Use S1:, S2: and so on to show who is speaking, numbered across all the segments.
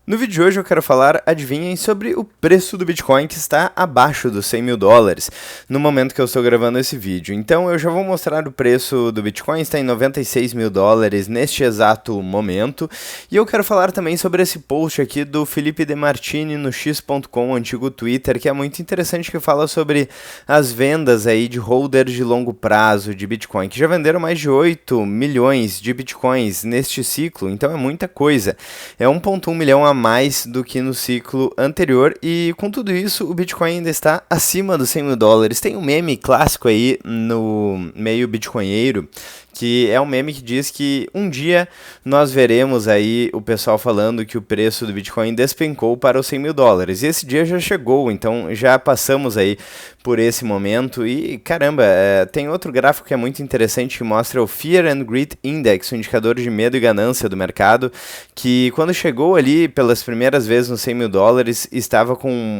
S1: No vídeo de hoje eu quero falar, adivinhem, sobre o preço do Bitcoin que está abaixo dos 100 mil dólares no momento que eu estou gravando esse vídeo. Então eu já vou mostrar o preço do Bitcoin, está em 96 mil dólares neste exato momento. E eu quero falar também sobre esse post aqui do Felipe De Martini no x.com, antigo Twitter, que é muito interessante, que fala sobre as vendas aí de holders de longo prazo de Bitcoin, que já venderam mais de 8 milhões de Bitcoins neste ciclo, então é muita coisa. É 1,1 milhão a mais do que no ciclo anterior, e com tudo isso o Bitcoin ainda está acima dos 100 mil dólares. Tem um meme clássico aí no meio bitcoinheiro, que é um meme que diz que um dia nós veremos aí o pessoal falando que o preço do Bitcoin despencou para os 100 mil dólares. E esse dia já chegou, então já passamos aí por esse momento. E caramba, tem outro gráfico que é muito interessante, que mostra o Fear and Greed Index, o indicador de medo e ganância do mercado, que quando chegou ali pelas primeiras vezes nos 100 mil dólares, estava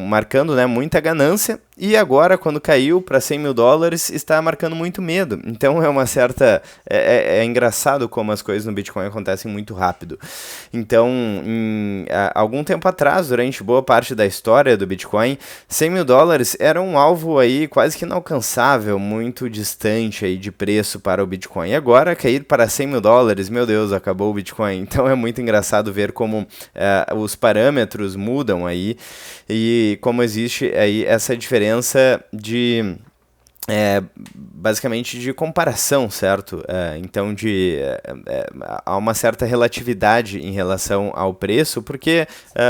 S1: marcando, né, muita ganância. E agora, quando caiu para 100 mil dólares, está marcando muito medo. Então é uma certa... É engraçado como as coisas no Bitcoin acontecem muito rápido. Então, algum tempo atrás, durante boa parte da história do Bitcoin, 100 mil dólares era um alvo aí quase que inalcançável, muito distante aí de preço para o Bitcoin. E agora, cair para 100 mil dólares, meu Deus, acabou o Bitcoin. Então é muito engraçado ver como os parâmetros mudam aí, e como existe aí essa diferença de... basicamente de comparação, certo? Então há uma certa relatividade em relação ao preço, porque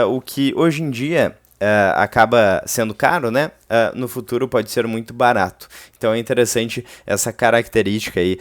S1: o que hoje em dia acaba sendo caro, né? No futuro pode ser muito barato. Então é interessante essa característica aí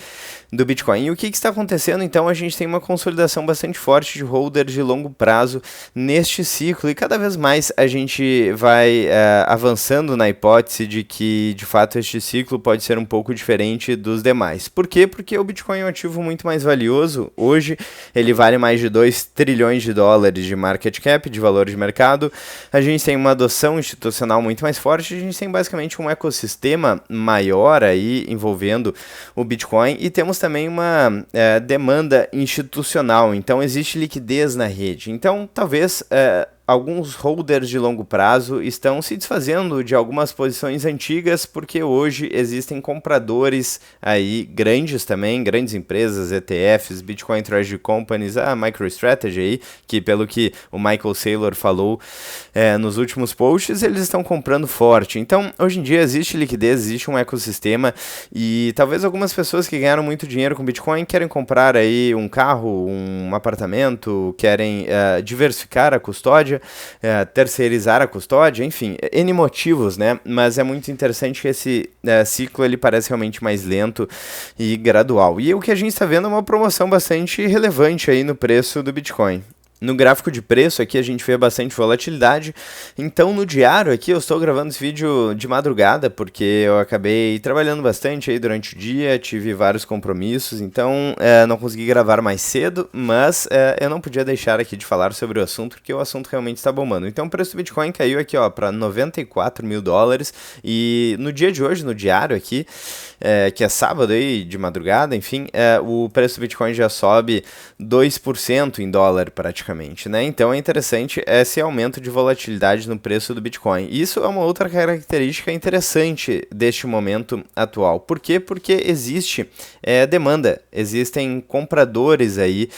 S1: do Bitcoin. E o que está acontecendo? Então a gente tem uma consolidação bastante forte de holders de longo prazo neste ciclo, e cada vez mais a gente vai avançando na hipótese de que de fato este ciclo pode ser um pouco diferente dos demais. Por quê? Porque o Bitcoin é um ativo muito mais valioso. Hoje ele vale mais de 2 trilhões de dólares de market cap, de valor de mercado. A gente tem uma adoção institucional muito mais forte. A gente tem basicamente um ecossistema maior aí envolvendo o Bitcoin, e temos também uma demanda institucional. Então existe liquidez na rede. Então talvez alguns holders de longo prazo estão se desfazendo de algumas posições antigas, porque hoje existem compradores aí grandes também, grandes empresas, ETFs, Bitcoin Treasury Companies, a MicroStrategy aí, que pelo que o Michael Saylor falou nos últimos posts, eles estão comprando forte. Então hoje em dia existe liquidez, existe um ecossistema, e talvez algumas pessoas que ganharam muito dinheiro com Bitcoin querem comprar aí um carro, um apartamento, querem diversificar a custódia, terceirizar a custódia, enfim, N motivos, né? Mas é muito interessante que esse ciclo ele parece realmente mais lento e gradual. E o que a gente está vendo é uma promoção bastante relevante aí no preço do Bitcoin. No gráfico de preço aqui a gente vê bastante volatilidade. Então no diário aqui, eu estou gravando esse vídeo de madrugada, porque eu acabei trabalhando bastante aí durante o dia, tive vários compromissos, então não consegui gravar mais cedo, mas eu não podia deixar aqui de falar sobre o assunto, porque o assunto realmente está bombando. Então o preço do Bitcoin caiu aqui para 94 mil dólares, e no dia de hoje, no diário aqui, que é sábado aí de madrugada, enfim, o preço do Bitcoin já sobe 2% em dólar praticamente. Né? Então é interessante esse aumento de volatilidade no preço do Bitcoin. Isso é uma outra característica interessante deste momento atual. Por quê? Porque existe demanda, existem compradores aí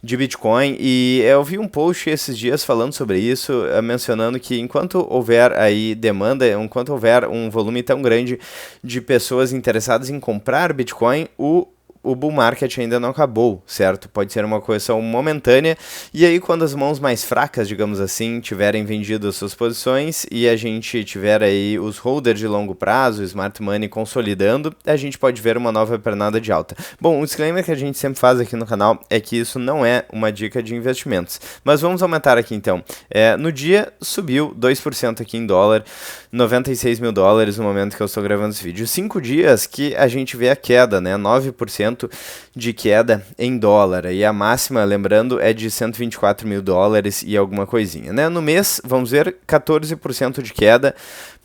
S1: de Bitcoin, e eu vi um post esses dias falando sobre isso, mencionando que enquanto houver aí demanda, enquanto houver um volume tão grande de pessoas interessadas em comprar Bitcoin, o bull market ainda não acabou, certo? Pode ser uma correção momentânea, e aí quando as mãos mais fracas, digamos assim, tiverem vendido as suas posições, e a gente tiver aí os holders de longo prazo, smart money consolidando, a gente pode ver uma nova pernada de alta. Bom, o disclaimer que a gente sempre faz aqui no canal é que isso não é uma dica de investimentos, mas vamos aumentar aqui então. No dia subiu 2% aqui em dólar, 96 mil dólares no momento que eu estou gravando esse vídeo. 5 dias que a gente vê a queda, né? 9%, 14% de queda em dólar. E a máxima, lembrando, é de 124 mil dólares e alguma coisinha, né? No mês, vamos ver, 14% de queda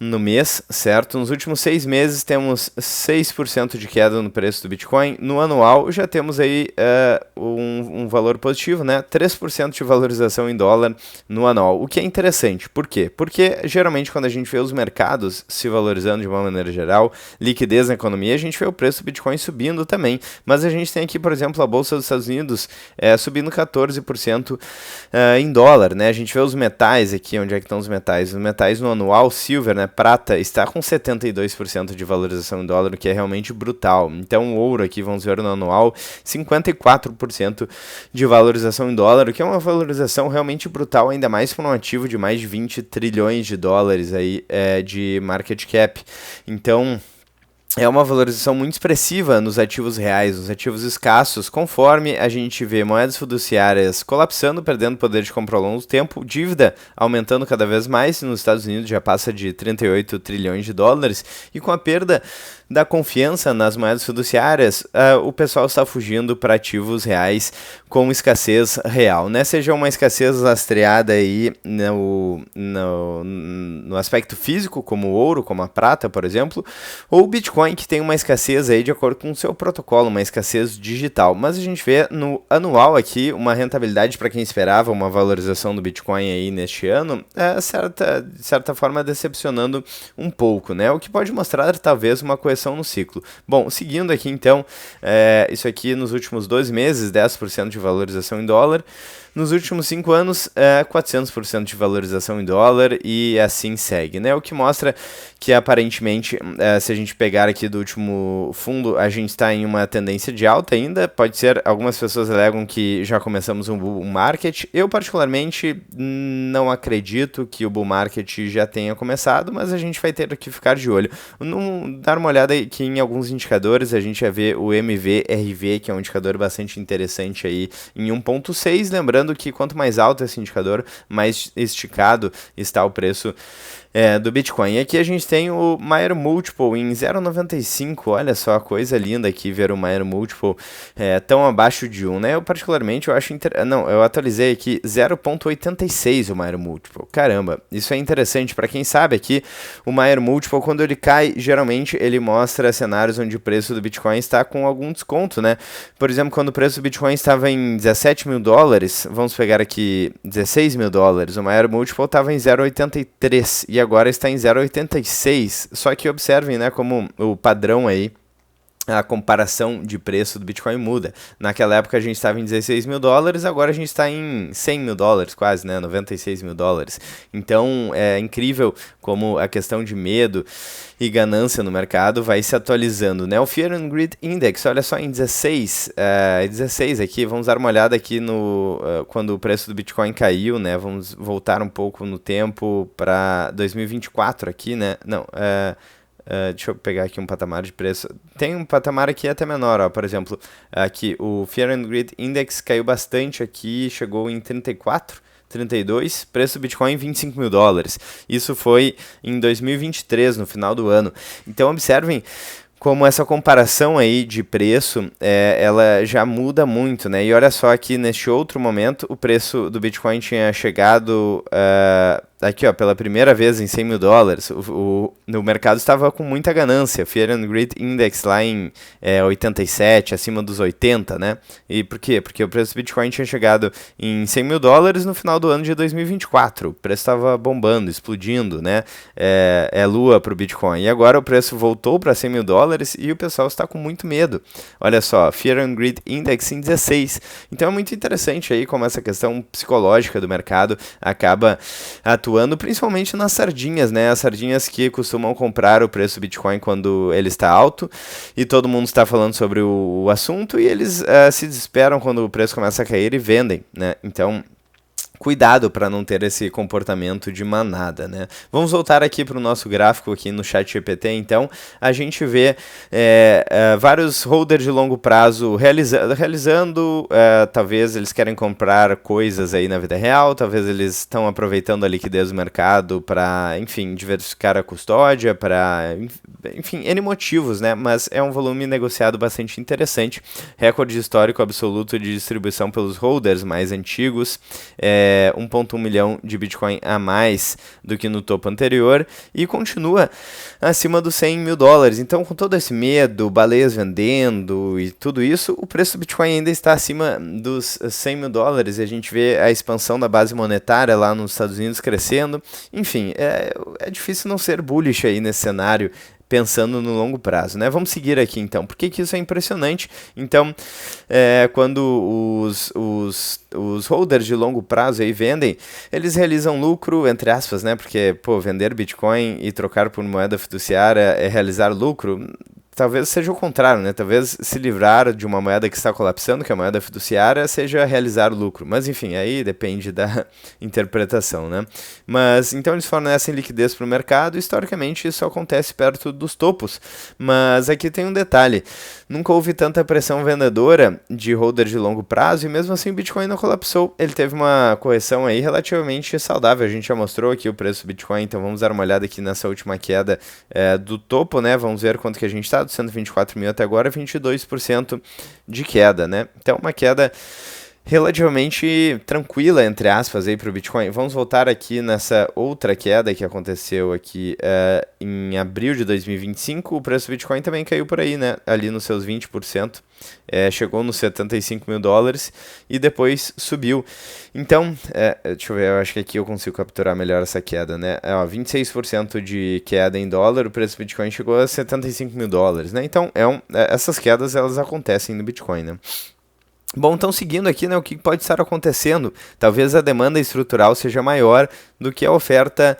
S1: no mês, certo? Nos últimos 6 meses temos 6% de queda no preço do Bitcoin. No anual já temos aí um valor positivo, né? 3% de valorização em dólar no anual, o que é interessante. Por quê? Porque geralmente quando a gente vê os mercados se valorizando de uma maneira geral, liquidez na economia, a gente vê o preço do Bitcoin subindo também. Mas a gente tem aqui, por exemplo, a Bolsa dos Estados Unidos subindo 14% em dólar, né? A gente vê os metais aqui, onde é que estão os metais? Os metais no anual, silver, né? Prata está com 72% de valorização em dólar, o que é realmente brutal. Então o ouro aqui, vamos ver no anual, 54% de valorização em dólar, o que é uma valorização realmente brutal, ainda mais para um ativo de mais de 20 trilhões de dólares aí, de market cap. Então é uma valorização muito expressiva nos ativos reais, nos ativos escassos, conforme a gente vê moedas fiduciárias colapsando, perdendo poder de compra ao longo do tempo, dívida aumentando cada vez mais, nos Estados Unidos já passa de 38 trilhões de dólares, e com a perda da confiança nas moedas fiduciárias, o pessoal está fugindo para ativos reais com escassez real, né? Seja uma escassez lastreada aí no aspecto físico, como o ouro, como a prata, por exemplo, ou o Bitcoin, que tem uma escassez aí de acordo com o seu protocolo, uma escassez digital. Mas a gente vê no anual aqui uma rentabilidade para quem esperava uma valorização do Bitcoin aí neste ano, de certa forma decepcionando um pouco, né? O que pode mostrar talvez uma correção no ciclo. Bom, seguindo aqui então, isso aqui nos últimos 12 meses, 10% de valorização em dólar. Nos últimos 5 anos, 400% de valorização em dólar e assim segue, né? O que mostra que aparentemente, se a gente pegar aqui do último fundo, a gente está em uma tendência de alta ainda. Pode ser, algumas pessoas alegam que já começamos um bull market. Eu particularmente não acredito que o bull market já tenha começado, mas a gente vai ter que ficar de olho. Dar uma olhada aqui em alguns indicadores, a gente vai ver o MVRV, que é um indicador bastante interessante aí em 1.6, lembrando que quanto mais alto esse indicador, mais esticado está o preço do Bitcoin. E aqui a gente tem o Maier Multiple em 0,95, olha só, coisa linda aqui ver o Maier Multiple tão abaixo de 1, né? Eu particularmente, eu acho eu atualizei aqui 0,86 o Maier Multiple, caramba, isso é interessante. Para quem sabe aqui, o Maier Multiple, quando ele cai, geralmente ele mostra cenários onde o preço do Bitcoin está com algum desconto, né? Por exemplo, quando o preço do Bitcoin estava em 17 mil dólares, vamos pegar aqui 16 mil dólares, o Maier Multiple estava em 0,83 e agora está em 0,86, só que observem, né, como o padrão aí, a comparação de preço do Bitcoin muda. Naquela época a gente estava em 16 mil dólares, agora a gente está em 100 mil dólares quase, né, 96 mil dólares. Então é incrível como a questão de medo e ganância no mercado vai se atualizando, né? O Fear and Greed Index, olha só, em 16 aqui, vamos dar uma olhada aqui no quando o preço do Bitcoin caiu, né? Vamos voltar um pouco no tempo para 2024 aqui, né? Não, deixa eu pegar aqui um patamar de preço. Tem um patamar aqui até menor, ó. Por exemplo, aqui o Fear and Greed Index caiu bastante aqui, chegou em 34, 32, preço do Bitcoin 25 mil dólares. Isso foi em 2023, no final do ano. Então observem como essa comparação aí de preço, ela já muda muito, né? E olha só aqui, neste outro momento, o preço do Bitcoin tinha chegado aqui, ó, pela primeira vez em 100 mil dólares. O mercado estava com muita ganância. Fear and Greed Index lá em 87, acima dos 80, né? E por quê? Porque o preço do Bitcoin tinha chegado em 100 mil dólares no final do ano de 2024. O preço estava bombando, explodindo, né? Lua para o Bitcoin. E agora o preço voltou para 100 mil dólares e o pessoal está com muito medo. Olha só, Fear and Greed Index em 16. Então é muito interessante aí como essa questão psicológica do mercado acaba atuando principalmente nas sardinhas, né? As sardinhas que costumam comprar o preço do Bitcoin quando ele está alto e todo mundo está falando sobre o assunto e eles se desesperam quando o preço começa a cair e vendem, né? Então, cuidado para não ter esse comportamento de manada, né? Vamos voltar aqui para o nosso gráfico aqui no ChatGPT, então a gente vê vários holders de longo prazo realizando, talvez eles querem comprar coisas aí na vida real, talvez eles estão aproveitando a liquidez do mercado para, enfim, diversificar a custódia, para, enfim, N motivos, né? Mas é um volume negociado bastante interessante, recorde histórico absoluto de distribuição pelos holders mais antigos, 1,1 milhão de Bitcoin a mais do que no topo anterior e continua acima dos 100 mil dólares. Então, com todo esse medo, baleias vendendo e tudo isso, o preço do Bitcoin ainda está acima dos 100 mil dólares e a gente vê a expansão da base monetária lá nos Estados Unidos crescendo. Enfim, é difícil não ser bullish aí nesse cenário, pensando no longo prazo, né? Vamos seguir aqui então. Por que isso é impressionante? Então, quando os holders de longo prazo aí vendem, eles realizam lucro, entre aspas, né? Porque, vender Bitcoin e trocar por moeda fiduciária é realizar lucro. Talvez seja o contrário, né? Talvez se livrar de uma moeda que está colapsando, que é a moeda fiduciária, seja realizar lucro. Mas, enfim, aí depende da interpretação, né? Mas, então, eles fornecem liquidez para o mercado. Historicamente, isso acontece perto dos topos. Mas aqui tem um detalhe. Nunca houve tanta pressão vendedora de holder de longo prazo e, mesmo assim, o Bitcoin não colapsou. Ele teve uma correção aí relativamente saudável. A gente já mostrou aqui o preço do Bitcoin, então vamos dar uma olhada aqui nessa última queda do topo, né? Vamos ver quanto que a gente está. 124 mil até agora, 22% de queda, né? Então, uma queda relativamente tranquila, entre aspas, aí para o Bitcoin. Vamos voltar aqui nessa outra queda que aconteceu aqui em abril de 2025. O preço do Bitcoin também caiu por aí, né? Ali nos seus 20%. Chegou nos 75 mil dólares e depois subiu. Então, deixa eu ver, eu acho que aqui eu consigo capturar melhor essa queda, né? 26% de queda em dólar, o preço do Bitcoin chegou a 75 mil dólares, né? Então, essas quedas, elas acontecem no Bitcoin, né? Bom, então seguindo aqui, né, o que pode estar acontecendo? Talvez a demanda estrutural seja maior do que a oferta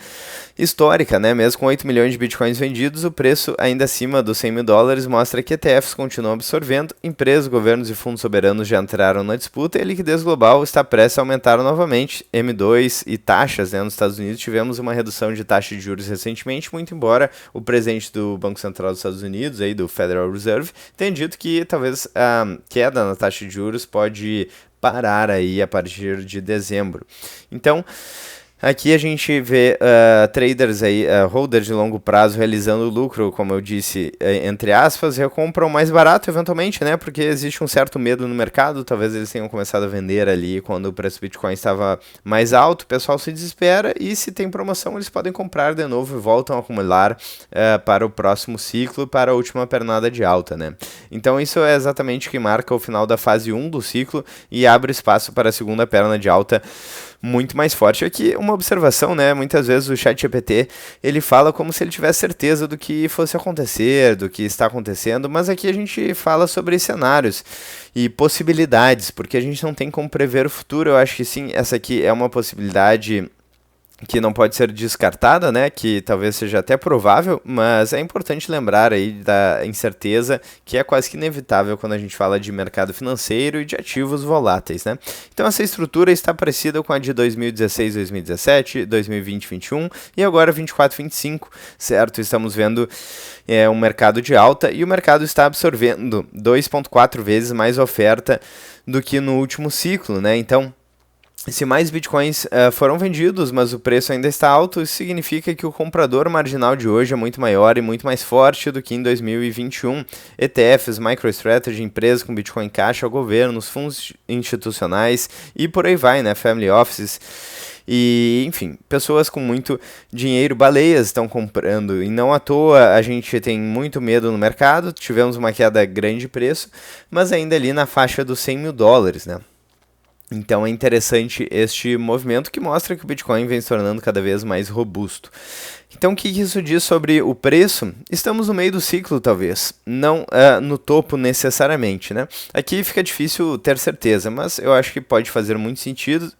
S1: histórica, né? Mesmo com 8 milhões de bitcoins vendidos, o preço ainda acima dos 100 mil dólares mostra que ETFs continuam absorvendo, empresas, governos e fundos soberanos já entraram na disputa e a liquidez global está prestes a aumentar novamente. M2 e taxas, né? Nos Estados Unidos tivemos uma redução de taxa de juros recentemente, muito embora o presidente do Banco Central dos Estados Unidos, aí, do Federal Reserve, tenha dito que talvez a queda na taxa de juros pode parar aí a partir de dezembro. Então, aqui a gente vê traders aí, holders de longo prazo realizando lucro, como eu disse, entre aspas, recompram mais barato eventualmente, né? Porque existe um certo medo no mercado, talvez eles tenham começado a vender ali quando o preço do Bitcoin estava mais alto, o pessoal se desespera e se tem promoção eles podem comprar de novo e voltam a acumular para o próximo ciclo, para a última pernada de alta, né? Então isso é exatamente o que marca o final da fase 1 do ciclo e abre espaço para a segunda perna de alta muito mais forte. Aqui uma observação, né? Muitas vezes o ChatGPT ele fala como se ele tivesse certeza do que fosse acontecer, do que está acontecendo, mas aqui a gente fala sobre cenários e possibilidades, porque a gente não tem como prever o futuro. Eu acho que sim, essa aqui é uma possibilidade que não pode ser descartada, né, que talvez seja até provável, mas é importante lembrar aí da incerteza que é quase que inevitável quando a gente fala de mercado financeiro e de ativos voláteis, né. Então essa estrutura está parecida com a de 2016, 2017, 2020, 2021 e agora 24, 25, certo? Estamos vendo um mercado de alta e o mercado está absorvendo 2,4 vezes mais oferta do que no último ciclo, né, então se mais bitcoins foram vendidos, mas o preço ainda está alto, isso significa que o comprador marginal de hoje é muito maior e muito mais forte do que em 2021. ETFs, MicroStrategy, empresas com Bitcoin caixa, governos, fundos institucionais e por aí vai, né? Family offices. E, enfim, pessoas com muito dinheiro, baleias estão comprando. E não à toa a gente tem muito medo no mercado, tivemos uma queda grande de preço, mas ainda ali na faixa dos 100 mil dólares, né? Então é interessante este movimento que mostra que o Bitcoin vem se tornando cada vez mais robusto. Então, o que isso diz sobre o preço? Estamos no meio do ciclo, talvez, não no topo necessariamente, né? Aqui fica difícil ter certeza, mas eu acho que pode fazer muito sentido.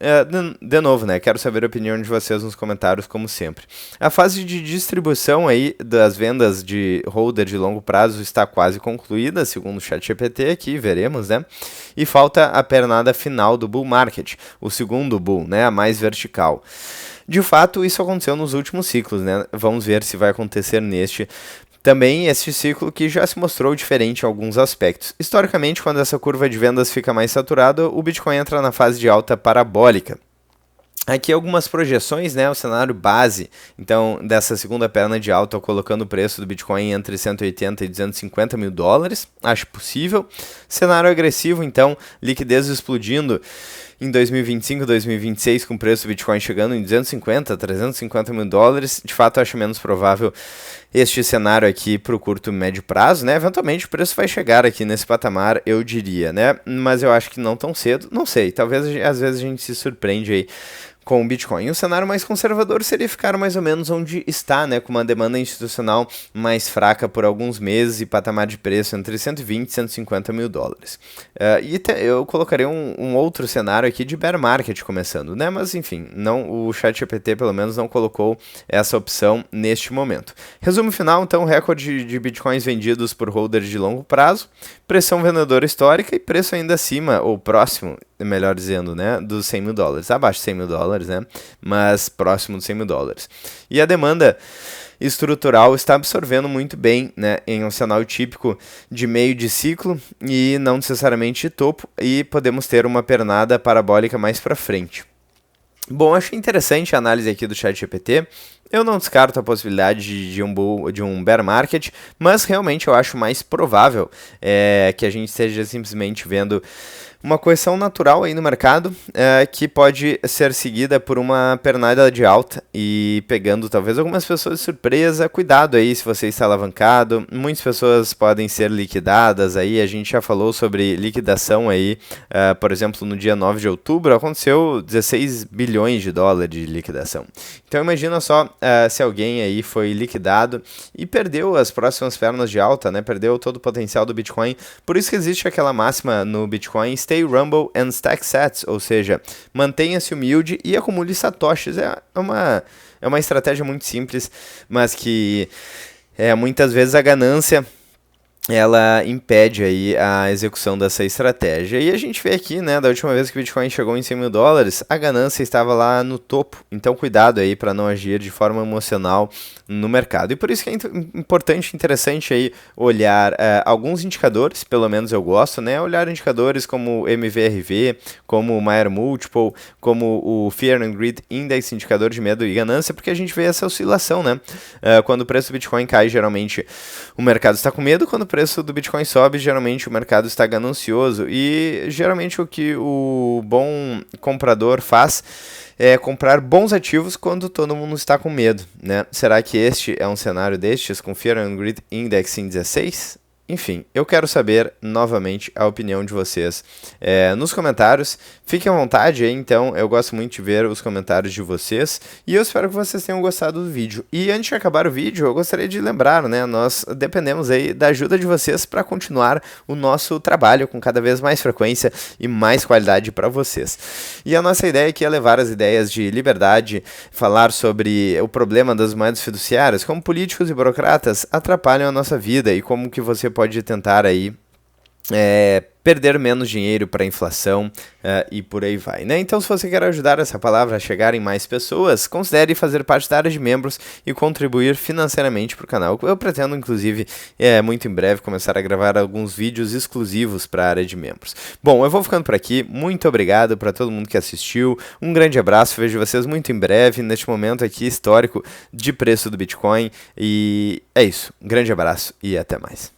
S1: De novo, né? Quero saber a opinião de vocês nos comentários, como sempre. A fase de distribuição aí das vendas de holder de longo prazo está quase concluída, segundo o ChatGPT aqui, veremos, né? E falta a pernada final do bull market, o segundo bull, né? A mais vertical. De fato, isso aconteceu nos últimos ciclos, né? Vamos ver se vai acontecer neste também, este ciclo que já se mostrou diferente em alguns aspectos. Historicamente, quando essa curva de vendas fica mais saturada, o Bitcoin entra na fase de alta parabólica. Aqui algumas projeções, né, o cenário base, então, dessa segunda perna de alta, colocando o preço do Bitcoin entre 180 e 250 mil dólares, acho possível. Cenário agressivo, então, liquidez explodindo em 2025, 2026, com o preço do Bitcoin chegando em 250, 350 mil dólares, de fato acho menos provável este cenário aqui para o curto e médio prazo, né? Eventualmente o preço vai chegar aqui nesse patamar, eu diria, né? Mas eu acho que não tão cedo, não sei, talvez às vezes a gente se surpreende aí com o Bitcoin. O cenário mais conservador seria ficar mais ou menos onde está, né, com uma demanda institucional mais fraca por alguns meses e patamar de preço entre 120 e 150 mil dólares. Eu colocaria um outro cenário aqui de bear market começando, né, mas enfim, não, o ChatGPT pelo menos não colocou essa opção neste momento. Resumo final, então, recorde de Bitcoins vendidos por holders de longo prazo, pressão vendedora histórica e preço ainda acima, ou próximo, melhor dizendo, né, dos 100 mil dólares, abaixo de 100 mil dólares, né, mas próximo dos 100 mil dólares. E a demanda estrutural está absorvendo muito bem, né, em um cenário típico de meio de ciclo e não necessariamente de topo, e podemos ter uma pernada parabólica mais para frente. Bom, achei interessante a análise aqui do ChatGPT. Eu não descarto a possibilidade de um bear market, mas realmente eu acho mais provável que a gente esteja simplesmente vendo uma correção natural aí no mercado, que pode ser seguida por uma pernada de alta e pegando talvez algumas pessoas de surpresa. Cuidado aí se você está alavancado, muitas pessoas podem ser liquidadas aí, a gente já falou sobre liquidação aí, por exemplo, no dia 9 de outubro aconteceu 16 bilhões de dólares de liquidação. Então imagina só se alguém aí foi liquidado e perdeu as próximas pernas de alta, né? Perdeu todo o potencial do Bitcoin. Por isso que existe aquela máxima no Bitcoin: stay humble and stack sats, ou seja, mantenha-se humilde e acumule satoshis. É uma estratégia muito simples, mas que muitas vezes a ganância ela impede aí a execução dessa estratégia. E a gente vê aqui, né, da última vez que o Bitcoin chegou em 100 mil dólares, a ganância estava lá no topo. Então cuidado aí para não agir de forma emocional no mercado. E por isso que é importante, interessante aí olhar alguns indicadores, pelo menos eu gosto, né, olhar indicadores como o MVRV, como o Mayer Multiple, como o Fear and Greed Index, indicador de medo e ganância, porque a gente vê essa oscilação, né? Quando o preço do Bitcoin cai, geralmente o mercado está com medo. Quando o preço do Bitcoin sobe, geralmente o mercado está ganancioso, e geralmente o que o bom comprador faz é comprar bons ativos quando todo mundo está com medo, né? Será que este é um cenário destes com Fear and Greed Index em 16? Enfim, eu quero saber novamente a opinião de vocês nos comentários. Fiquem à vontade aí, então, eu gosto muito de ver os comentários de vocês e eu espero que vocês tenham gostado do vídeo. E antes de acabar o vídeo, eu gostaria de lembrar, né, nós dependemos aí da ajuda de vocês para continuar o nosso trabalho com cada vez mais frequência e mais qualidade para vocês. E a nossa ideia aqui é levar as ideias de liberdade, falar sobre o problema das moedas fiduciárias, como políticos e burocratas atrapalham a nossa vida e como que você pode tentar aí perder menos dinheiro para a inflação e por aí vai, né? Então, se você quer ajudar essa palavra a chegar em mais pessoas, considere fazer parte da área de membros e contribuir financeiramente para o canal. Eu pretendo, inclusive, muito em breve começar a gravar alguns vídeos exclusivos para a área de membros. Bom, eu vou ficando por aqui. Muito obrigado para todo mundo que assistiu. Um grande abraço. Vejo vocês muito em breve neste momento aqui histórico de preço do Bitcoin. E é isso. Um grande abraço e até mais.